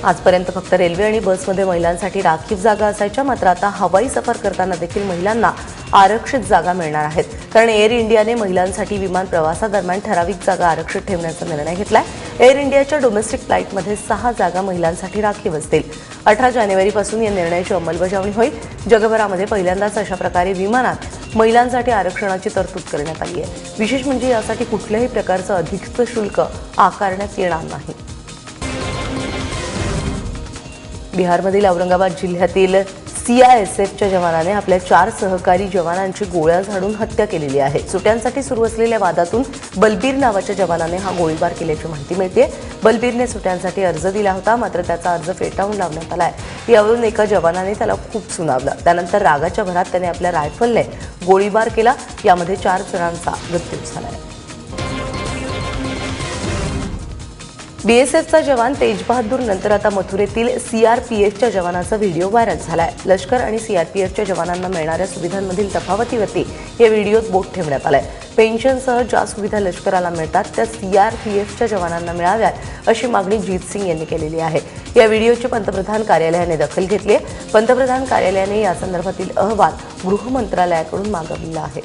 आजपर्यंत फक्त रेल्वे आणि बसमध्ये महिलांसाठी राखीव जागा असायच्या, मात्र आता हवाई सफर करताना देखील महिलांना आरक्षित जागा मिळणार आहेत. कारण एअर इंडियाने महिलांसाठी विमान प्रवासादरम्यान ठराविक जागा आरक्षित ठेवण्याचा निर्णय घेतलाय. एअर इंडियाच्या डोमेस्टिक फ्लाईटमध्ये 6 जागा महिलांसाठी राखीव असतील. 18 जानेवारीपासून या निर्णयाची अंमलबजावणी होईल. जगभरामध्ये पहिल्यांदाच अशा प्रकारे विमानात महिलांसाठी आरक्षणाची तरतूद करण्यात आली आहे. विशेष म्हणजे यासाठी कुठल्याही प्रकारचं अधिकचं शुल्क आकारण्यात येणार नाही. बिहारमधील औरंगाबाद जिल्ह्यातील सीआयएसएफच्या जवानाने आपल्या 4 सहकारी जवानांची गोळ्या झाडून हत्या केलेली आहे. सुट्यांसाठी सुरू असलेल्या वादातून बलबीर नावाच्या जवानाने हा गोळीबार केल्याची माहिती मिळते. बलबीरने सुट्यांसाठी अर्ज दिला होता, मात्र त्याचा अर्ज फेटाळून लावण्यात आलाय. यावरून एका जवानाने त्याला खूप सुनावलं. त्यानंतर रागाच्या भरात त्याने आपल्या रायफलने गोळीबार केला. यामध्ये 4 जणांचा मृत्यू झालाय. बीएसएफचा जवान तेज बहादूर नंतर आता मथुरेतील सीआरपीएफच्या जवानाचा व्हिडिओ व्हायरल झालाय. लष्कर आणि सीआरपीएफच्या जवानांना मिळणाऱ्या सुविधांमधील तफावतीवरती या व्हिडिओत बोट ठेवण्यात आलाय. पेन्शनसह ज्या सुविधा लष्कराला मिळतात त्या सीआरपीएफच्या जवानांना मिळाव्यात अशी मागणी जीत सिंग यांनी केलेली आहे. या व्हिडिओची पंतप्रधान कार्यालयाने दखल घेतली आहे. पंतप्रधान कार्यालयाने या संदर्भातील अहवाल गृह मंत्रालयाकडून मागवलेला आहे.